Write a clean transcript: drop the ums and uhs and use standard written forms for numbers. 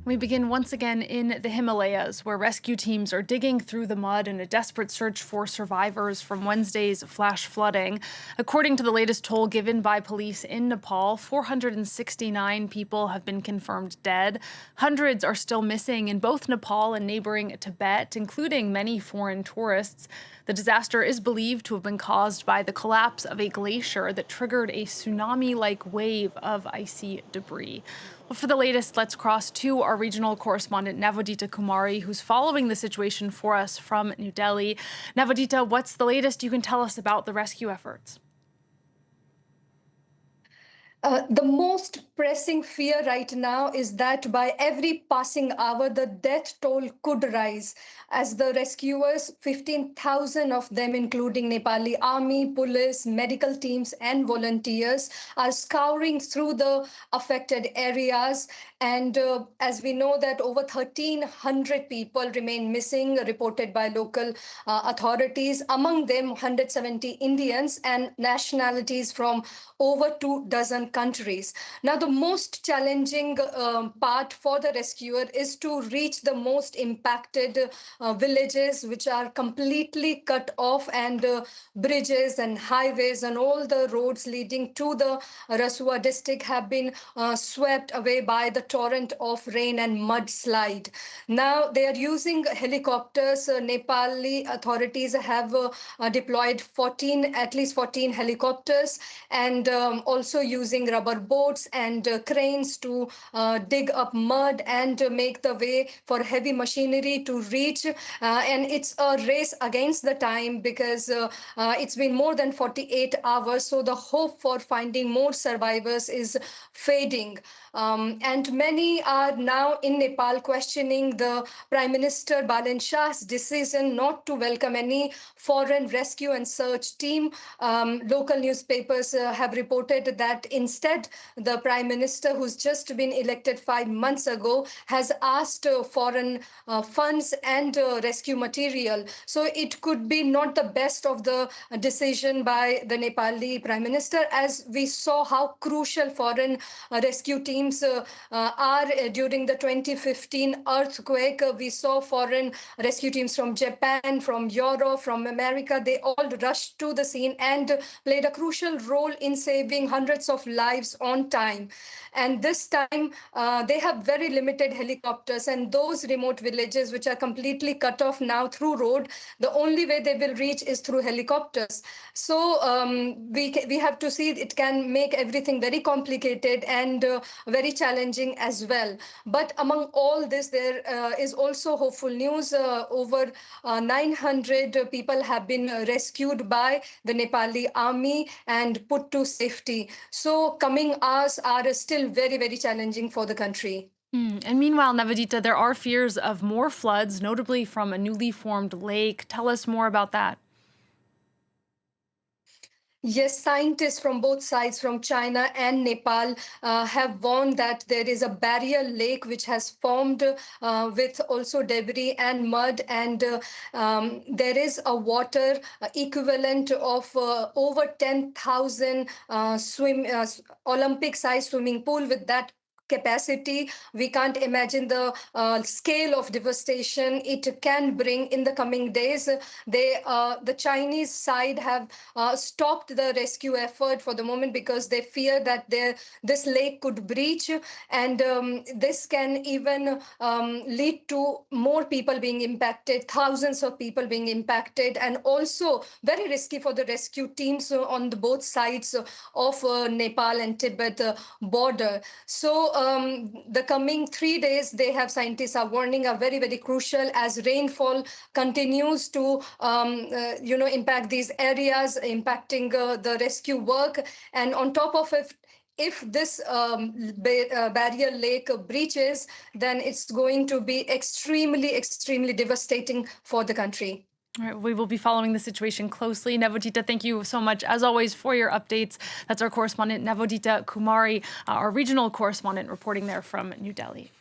We begin once again in the Himalayas, where rescue teams are digging through the mud in a desperate search for survivors from Wednesday's flash flooding. According to the latest toll given by police in Nepal, 469 people have been confirmed dead. Hundreds are still missing in both Nepal and neighboring Tibet, including many foreign tourists. The disaster is believed to have been caused by the collapse of a glacier that triggered a tsunami-like wave of icy debris. Well, for the latest, let's cross to our regional correspondent, Navodita Kumari, who's following the situation for us from New Delhi. Navodita, what's the latest you can tell us about the rescue efforts? The most pressing fear right now is that by every passing hour, the death toll could rise as the rescuers, 15,000 of them, including Nepali army, police, medical teams, and volunteers, are scouring through the affected areas. And as we know that over 1,300 people remain missing, reported by local authorities, among them 170 Indians and nationalities from over 2 dozen countries. Now, the most challenging part for the rescuer is to reach the most impacted villages, which are completely cut off, and bridges and highways and all the roads leading to the Rasua district have been swept away by the torrent of rain and mudslide. Now, they are using helicopters. Nepali authorities have deployed at least 14 helicopters, and also using rubber boats and cranes to dig up mud and make the way for heavy machinery to reach. And it's a race against the time because it's been more than 48 hours. So the hope for finding more survivors is fading. And many are now in Nepal questioning the Prime Minister Balen Shah's decision not to welcome any foreign rescue and search team. Local newspapers have reported that instead, the Prime Minister, who's just been elected 5 months ago, has asked foreign funds and rescue material. So it could be not the best of the decision by the Nepali Prime Minister, as we saw how crucial foreign rescue teams are during the 2015 earthquake. We saw foreign rescue teams from Japan, from Europe, from America. They all rushed to the scene and played a crucial role in saving hundreds of lives on time. And this time, they have very limited helicopters, and those remote villages, which are completely cut off now through road, the only way they will reach is through helicopters. So we have to see it can make everything very complicated and very challenging as well. But among all this, there is also hopeful news. Over 900 people have been rescued by the Nepali army and put to safety. So coming hours are still very, very challenging for the country. And meanwhile, Navodita, there are fears of more floods, notably from a newly formed lake. Tell us more about that. Yes, scientists from both sides, from China and Nepal, have warned that there is a barrier lake which has formed with also debris and mud, and there is a water equivalent of over 10,000 Olympic-sized swimming pool. With that capacity, we can't imagine the scale of devastation it can bring in the coming days. The Chinese side have stopped the rescue effort for the moment because they fear that this lake could breach, and this can even lead to more people being impacted, thousands of people being impacted, and also very risky for the rescue teams on both sides of Nepal and Tibet border. So the coming 3 days, they have scientists are warning, are very, very crucial as rainfall continues to, impact these areas, impacting the rescue work. And on top of it, if this barrier lake breaches, then it's going to be extremely, extremely devastating for the country. All right, we will be following the situation closely. Navodita, thank you so much, as always, for your updates. That's our correspondent, Navodita Kumari, our regional correspondent, reporting there from New Delhi.